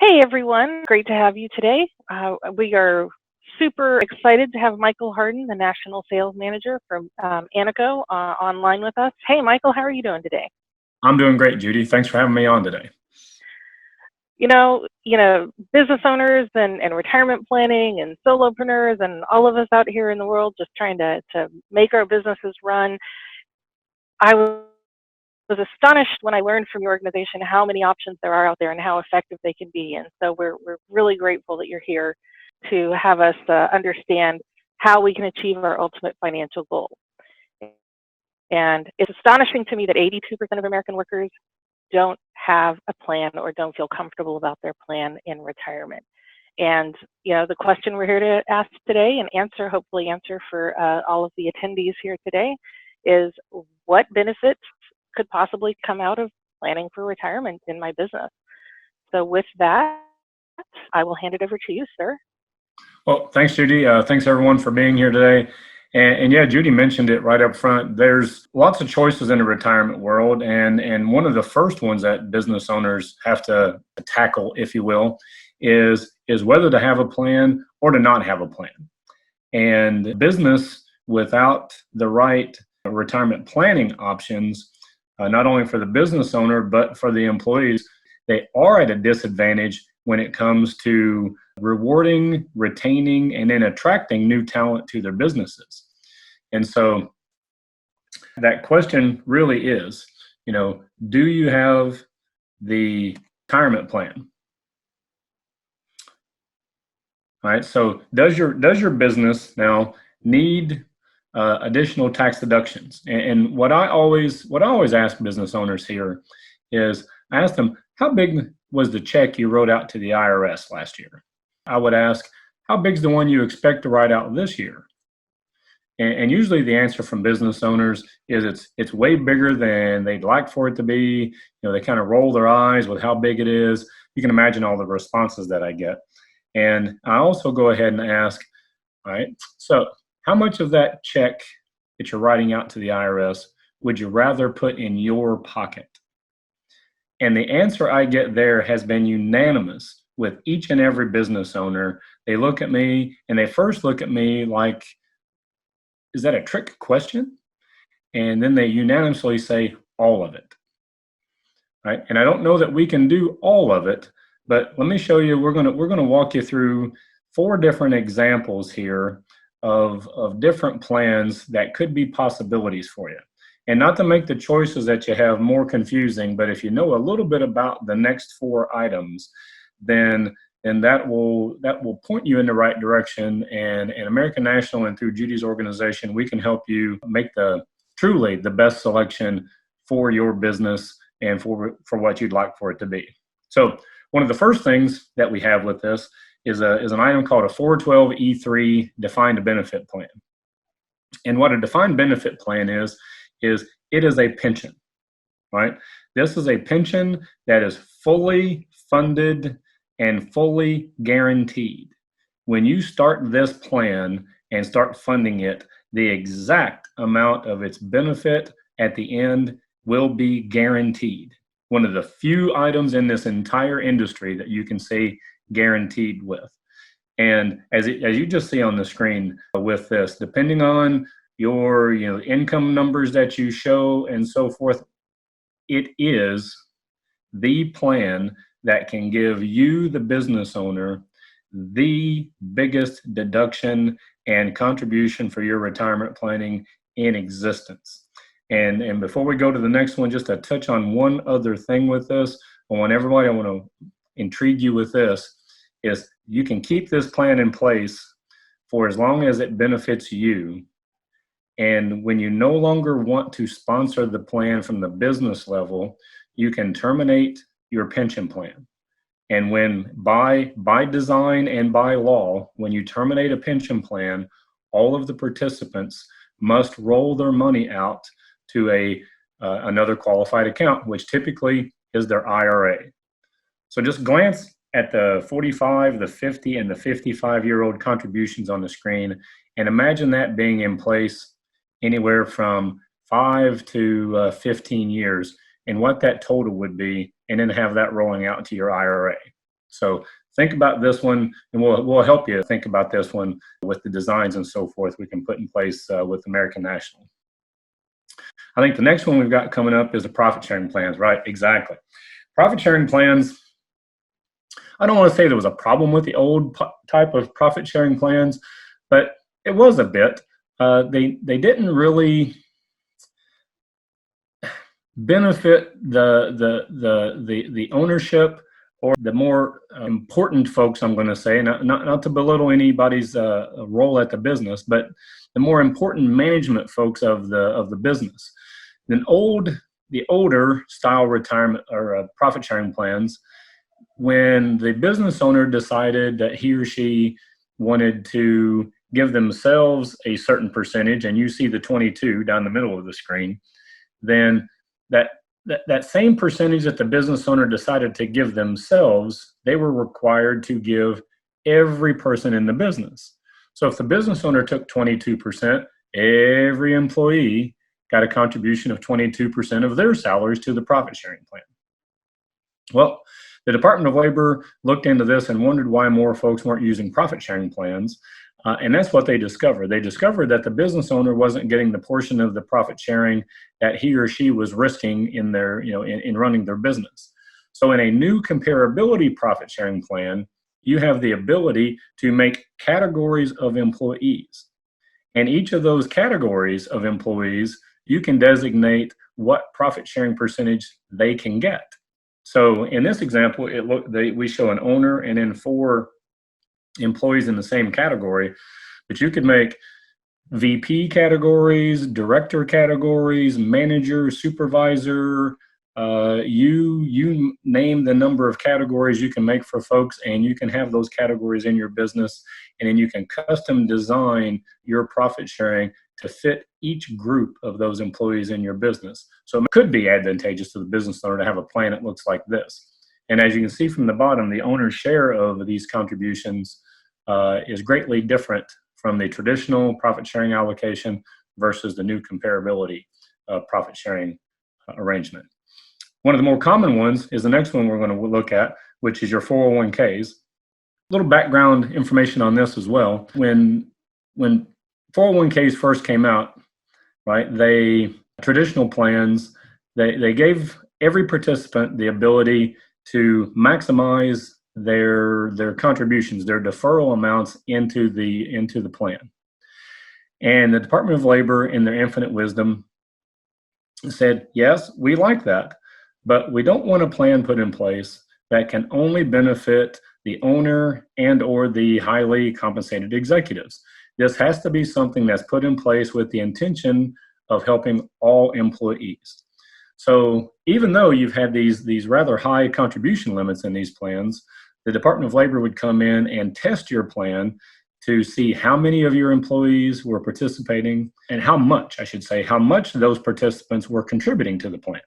Hey everyone, great to have you today. We are super excited to have Michael Harden, the National Sales Manager from Anaco, online with us. Hey Michael, how are you doing today? I'm doing great, Judy. Thanks for having me on today. Business owners and retirement planning and solopreneurs and all of us out here in the world just trying to make our businesses run. I was astonished when I learned from your organization how many options there are out there and how effective they can be. And so we're really grateful that you're here to have us understand how we can achieve our ultimate financial goal. And it's astonishing to me that 82% of American workers don't have a plan or don't feel comfortable about their plan in retirement. And the question we're here to ask today and hopefully answer for all of the attendees here today is, what benefits could possibly come out of planning for retirement in my business? So with that, I will hand it over to you, sir. Well, thanks, Judy. Thanks, everyone, for being here today. And yeah, Judy mentioned it right up front. There's lots of choices in the retirement world. And one of the first ones that business owners have to tackle, if you will, is whether to have a plan or to not have a plan. And business without the right retirement planning options, not only for the business owner, but for the employees, they are at a disadvantage when it comes to rewarding, retaining, and then attracting new talent to their businesses. And so that question really is, do you have the retirement plan? All right. So does your business now need additional tax deductions? And what I always ask business owners here is, I ask them, how big was the check you wrote out to the IRS last year? I would ask, how big's the one you expect to write out this year? And usually the answer from business owners is it's way bigger than they'd like for it to be. They kind of roll their eyes with how big it is. You can imagine all the responses that I get. And I also go ahead and ask, all right, so how much of that check that you're writing out to the IRS would you rather put in your pocket? And the answer I get there has been unanimous with each and every business owner. They look at me and they first look at me like, is that a trick question? And then they unanimously say, all of it. Right? And I don't know that we can do all of it, but let me show you. We're gonna walk you through 4 different examples here of different plans that could be possibilities for you. And not to make the choices that you have more confusing, but if you know a little bit about the next 4 items, then that will point you in the right direction. And American National and through Judy's organization, we can help you make truly the best selection for your business and for what you'd like for it to be. So one of the first things that we have with this is an item called a 412E3 defined benefit plan. And what a defined benefit plan is it is a pension, right? This is a pension that is fully funded and fully guaranteed. When you start this plan and start funding it, the exact amount of its benefit at the end will be guaranteed. One of the few items in this entire industry that you can say guaranteed with. And as you just see on the screen with this, depending on your income numbers that you show and so forth, it is the plan that can give you, the business owner, the biggest deduction and contribution for your retirement planning in existence. And before we go to the next one, just to touch on one other thing with this, I want to intrigue you with this, is you can keep this plan in place for as long as it benefits you. And when you no longer want to sponsor the plan from the business level, you can terminate your pension plan. And when by design and by law, when you terminate a pension plan, all of the participants must roll their money out to another qualified account, which typically is their IRA. So just glance at the 45, the 50, and the 55-year-old contributions on the screen, and imagine that being in place anywhere from 5 to 15 years, and what that total would be, and then have that rolling out to your IRA. So think about this one, and we'll help you think about this one with the designs and so forth we can put in place with American National. I think the next one we've got coming up is the profit sharing plans, right? Exactly. Profit sharing plans, I don't want to say there was a problem with the old type of profit sharing plans, but it was a bit. They didn't really benefit the ownership or the more important folks, I'm going to say, not to belittle anybody's role at the business, but the more important management folks of the business. The older style retirement or profit sharing plans, when the business owner decided that he or she wanted to give themselves a certain percentage, and you see the 22 down the middle of the screen, then that same percentage that the business owner decided to give themselves, they were required to give every person in the business. So if the business owner took 22%, every employee got a contribution of 22% of their salaries to the profit sharing plan. Well, the Department of Labor looked into this and wondered why more folks weren't using profit sharing plans. And that's what they discovered. They discovered that the business owner wasn't getting the portion of the profit sharing that he or she was risking in their, in running their business. So in a new comparability profit sharing plan, you have the ability to make categories of employees. And each of those categories of employees, you can designate what profit sharing percentage they can get. So in this example, we show an owner and then 4 employees in the same category, but you could make VP categories, director categories, manager, supervisor. You name the number of categories you can make for folks, and you can have those categories in your business, and then you can custom design your profit sharing to fit each group of those employees in your business. So it could be advantageous to the business owner to have a plan that looks like this. And as you can see from the bottom, the owner's share of these contributions is greatly different from the traditional profit sharing allocation versus the new comparability profit sharing arrangement. One of the more common ones is the next one we're going to look at, which is your 401ks. A little background information on this as well. When 401ks first came out, right, traditional plans, they gave every participant the ability to maximize their contributions, their deferral amounts into the plan. And the Department of Labor, in their infinite wisdom, said, yes, we like that, but we don't want a plan put in place that can only benefit the owner and or the highly compensated executives. This has to be something that's put in place with the intention of helping all employees. So even though you've had these rather high contribution limits in these plans, the Department of Labor would come in and test your plan to see how many of your employees were participating and how much those participants were contributing to the plan.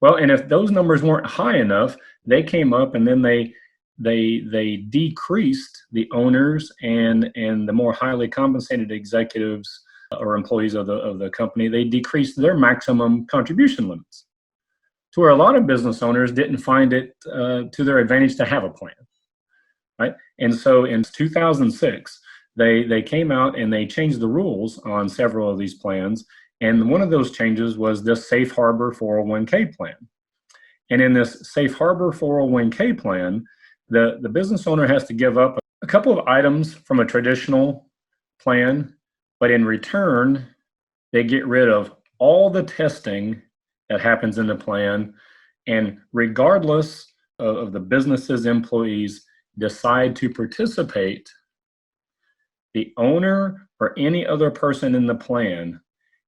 Well, and if those numbers weren't high enough, they came up and then they decreased the owners and the more highly compensated executives or employees of the company. They decreased their maximum contribution limits, to where a lot of business owners didn't find it to their advantage to have a plan, right? And so in 2006, they came out and they changed the rules on several of these plans. And one of those changes was this Safe Harbor 401k plan. And in this Safe Harbor 401k plan, the business owner has to give up a couple of items from a traditional plan, but in return, they get rid of all the testing that happens in the plan, and regardless of the business's employees decide to participate, the owner or any other person in the plan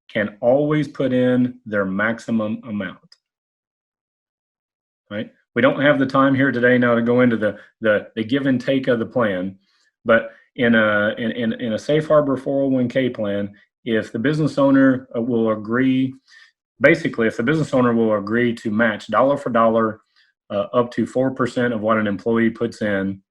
can always put in their maximum amount, right? We don't have the time here today now to go into the give and take of the plan, but in a Safe Harbor 401k plan, if the business owner will agree, basically, if the business owner will agree to match dollar for dollar up to 4% of what an employee puts in,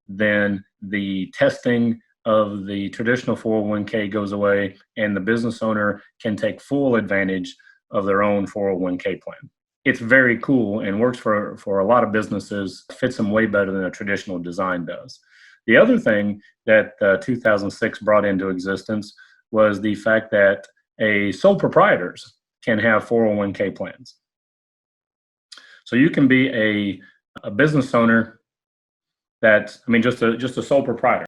then the testing of the traditional 401k goes away and the business owner can take full advantage of their own 401k plan. it's very cool and works for a lot of businesses, fits them way better than a traditional design does. The other thing that 2006 brought into existence was the fact that a sole proprietors can have 401k plans. So you can be a business owner that's, I mean, just a sole proprietor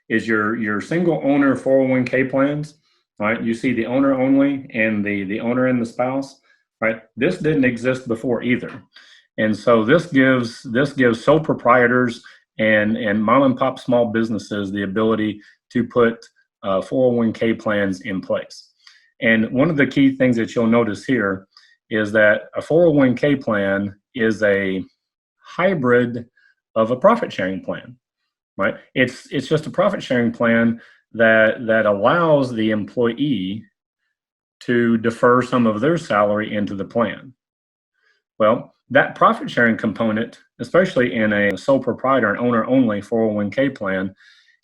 is your single owner 401k plans, right? You see the owner only and the owner and the spouse, right? This didn't exist before either. And so this gives sole proprietors and mom and pop small businesses the ability to put 401k plans in place. And one of the key things that you'll notice here is that a 401k plan is a hybrid of a profit sharing plan, right? It's just a profit sharing plan that allows the employee to defer some of their salary into the plan. Well, that profit sharing component, especially in a sole proprietor and owner only 401k plan,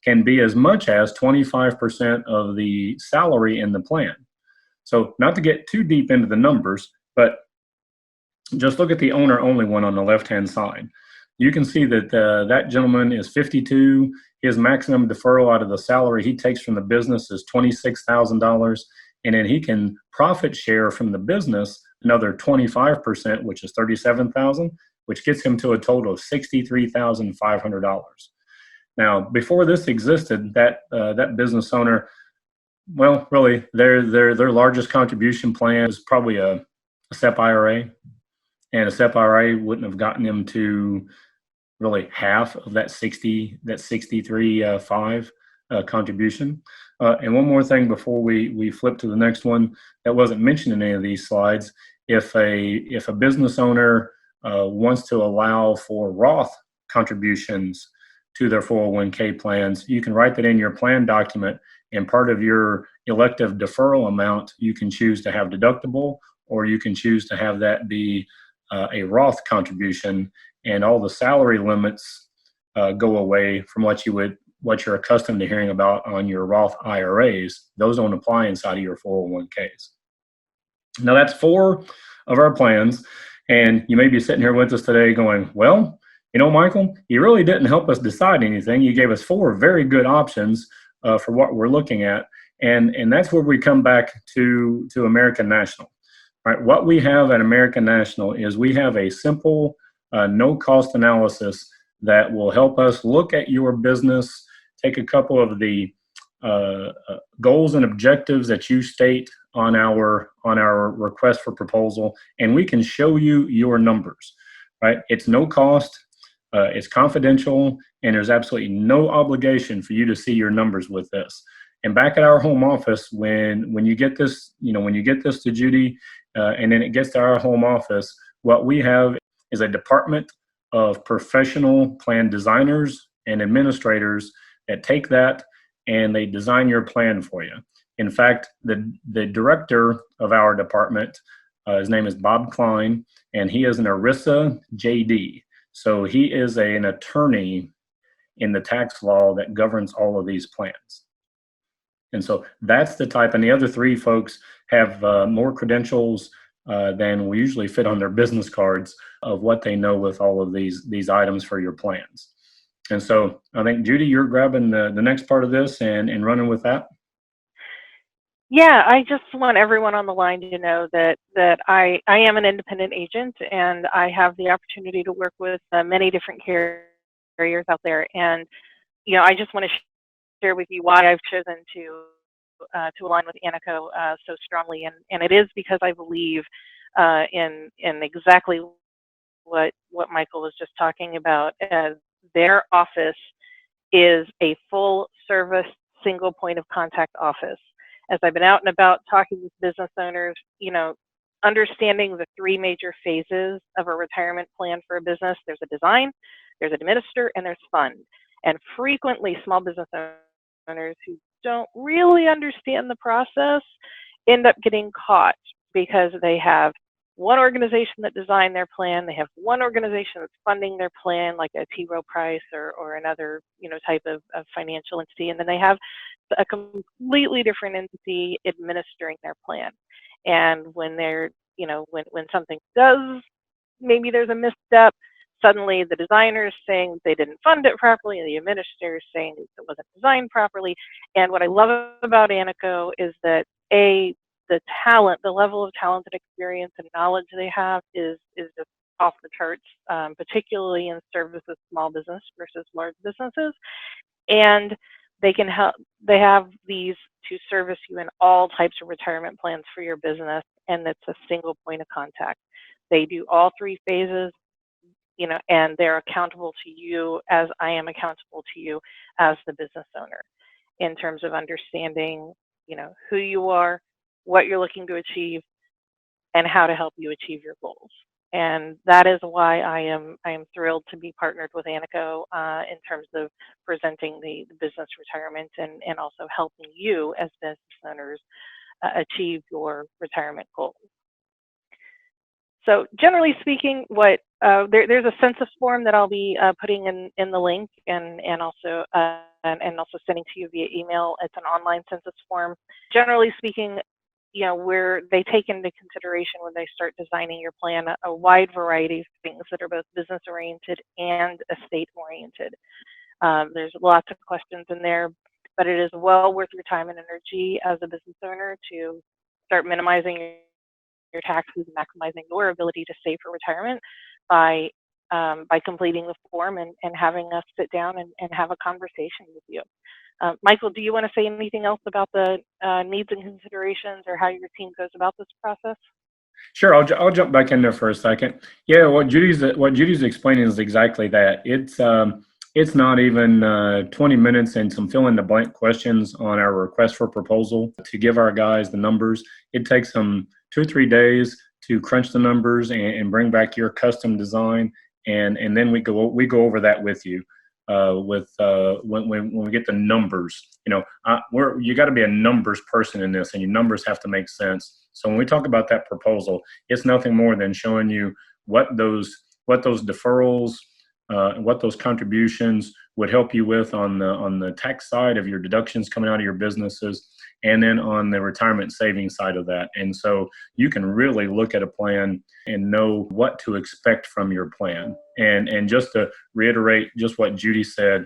can be as much as 25% of the salary in the plan. So, not to get too deep into the numbers, but just look at the owner only one on the left hand side. You can see that that gentleman is 52. His maximum deferral out of the salary he takes from the business is $26,000. And then he can profit share from the business another 25%, which is $37,000, which gets him to a total of $63,500. Now, before this existed, that business owner, well, really, their largest contribution plan is probably a SEP IRA, and a SEP IRA wouldn't have gotten him to really half of that 63.5 contribution. And one more thing before we flip to the next one that wasn't mentioned in any of these slides: if a business owner wants to allow for Roth contributions to their 401k plans, you can write that in your plan document, and part of your elective deferral amount you can choose to have deductible, or you can choose to have that be a Roth contribution, and all the salary limits go away from what you're accustomed to hearing about on your Roth IRAs. Those don't apply inside of your 401ks. Now that's 4 of our plans, and you may be sitting here with us today going, well, Michael, you really didn't help us decide anything. You gave us 4 very good options for what we're looking at, and that's where we come back to American National. Right, what we have at American National is we have a simple, no-cost analysis that will help us look at your business, take a couple of the goals and objectives that you state on our request for proposal, and we can show you your numbers. Right, it's no cost, it's confidential, and there's absolutely no obligation for you to see your numbers with this. And back at our home office, when you get this, when you get this to Judy, and then it gets to our home office, what we have is a department of professional plan designers and administrators that take that and they design your plan for you. In fact, the director of our department, his name is Bob Klein, and he is an ERISA JD. So he is an attorney in the tax law that governs all of these plans. And so that's the type, and the other 3 folks have more credentials than we usually fit on their business cards of what they know with all of these items for your plans. And so I think, Judy, you're grabbing the next part of this and running with that. Yeah, I just want everyone on the line to know that I am an independent agent, and I have the opportunity to work with many different carriers out there. And I just want to share with you why I've chosen to align with Aneco so strongly, and it is because I believe in exactly what Michael was just talking about. As their office is a full service, single point of contact office. As I've been out and about talking with business owners, understanding the 3 major phases of a retirement plan for a business: there's a design, there's administer, and there's fund. And frequently, small business owners who don't really understand the process end up getting caught because they have one organization that designed their plan, they have one organization that's funding their plan, like a T. Rowe Price or another type of financial entity, and then they have a completely different entity administering their plan. And when they're when something does, maybe there's a misstep, suddenly the designer is saying they didn't fund it properly, and the administrator is saying it wasn't designed properly. And what I love about Anico is that the talent, the level of talent and experience and knowledge they have is just off the charts, particularly in service of small business versus large businesses. And they can help. They have these to service you in all types of retirement plans for your business, and it's a single point of contact. They do all three phases, and they're accountable to you as I am accountable to you as the business owner in terms of understanding, who you are, what you're looking to achieve, and how to help you achieve your goals. And that is why I am thrilled to be partnered with Anico in terms of presenting the business retirement and also helping you as business owners achieve your retirement goals. So generally speaking, there's a census form that I'll be putting in the link and also sending to you via email. It's an online census form. Generally speaking, where they take into consideration when they start designing your plan a wide variety of things that are both business oriented and estate oriented. There's lots of questions in there, but it is well worth your time and energy as a business owner to start minimizing your taxes and maximizing your ability to save for retirement by completing the form and having us sit down and have a conversation with you. Michael, do you want to say anything else about the needs and considerations or how your team goes about this process? Sure, I'll jump back in there for a second. Yeah, what Judy's explaining is exactly that. It's not even 20 minutes and some fill in the blank questions on our request for proposal to give our guys the numbers. It takes them 2 or 3 days to crunch the numbers and bring back your custom design, and then we go over that with you. When we get the numbers, you got to be a numbers person in this, and your numbers have to make sense. So when we talk about that proposal, it's nothing more than showing you what those deferrals, what those contributions would help you with on the tax side of your deductions coming out of your businesses, and then on the retirement savings side of that. And so you can really look at a plan and know what to expect from your plan. And just to reiterate just what Judy said,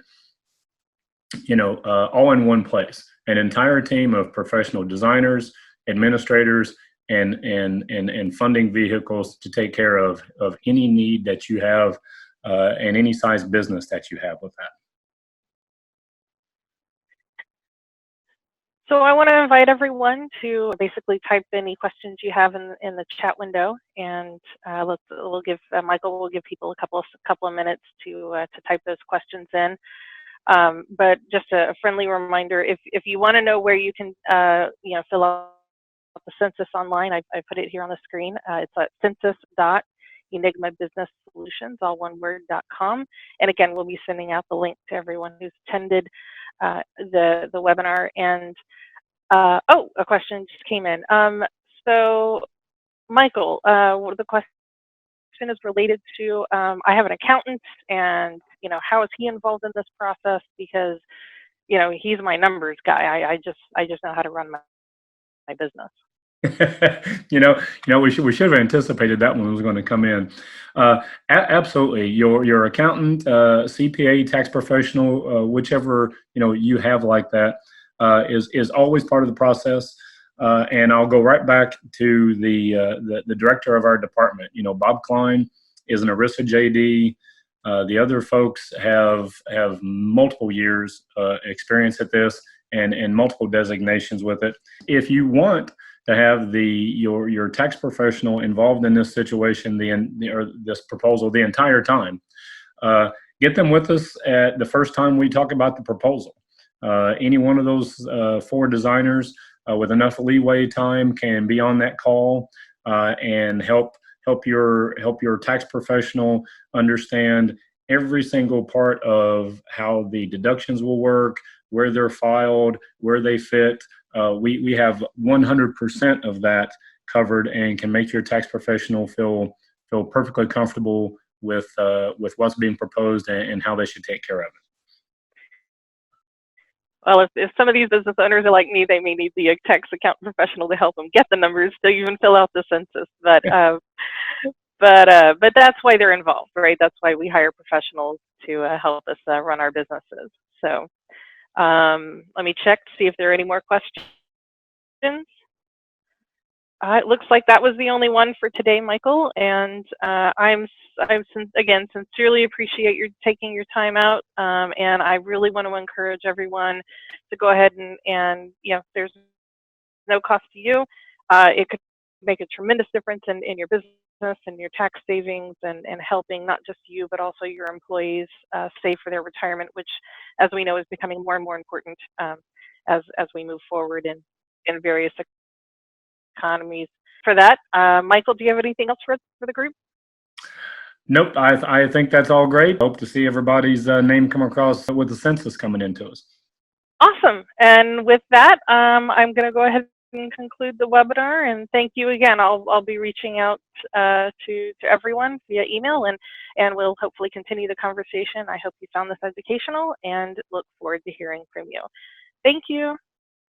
all in one place, an entire team of professional designers, administrators, and funding vehicles to take care of any need that you have, and any size business that you have with that. So I want to invite everyone to basically type any questions you have in the chat window, and Michael will give people a couple of minutes to type those questions in. But just a friendly reminder, if you want to know where you can fill out the census online, I put it here on the screen. It's at census.enigmabusinesssolutions, all one word.com. And again, we'll be sending out the link to everyone who's attended the webinar. And a question just came in. So Michael, the question is related to, I have an accountant, and how is he involved in this process? Because he's my numbers guy. I just know how to run my business. We should have anticipated that one was going to come in. Absolutely, your accountant, CPA, tax professional, whichever you have like that, is always part of the process. And I'll go right back to the director of our department. Bob Klein is an ERISA JD. The other folks have multiple years experience at this and multiple designations with it. If you want to have your tax professional involved in this situation, or this proposal, the entire time, get them with us at the first time we talk about the proposal. Any one of those 4 designers with enough leeway time can be on that call and help your tax professional understand every single part of how the deductions will work, where they're filed, where they fit. We have 100% of that covered, and can make your tax professional feel perfectly comfortable with what's being proposed and how they should take care of it. Well, if some of these business owners are like me, they may need the tax account professional to help them get the numbers to even fill out the census. But that's why they're involved, right? That's why we hire professionals to help us run our businesses. So let me check to see if there are any more questions. It looks like that was the only one for today, Michael. And again sincerely appreciate your taking your time out. And I really want to encourage everyone to go ahead and there's no cost to you. It could make a tremendous difference in your business and your tax savings and helping not just you but also your employees save for their retirement, which, as we know, is becoming more and more important as we move forward in various economies. For that, Michael, do you have anything else for the group? Nope, I think that's all great. Hope to see everybody's name come across with the census coming into us. Awesome. And with that, I'm going to go ahead and conclude the webinar. And thank you again. I'll be reaching out to everyone via email, and we'll hopefully continue the conversation. I hope you found this educational and look forward to hearing from you. Thank you.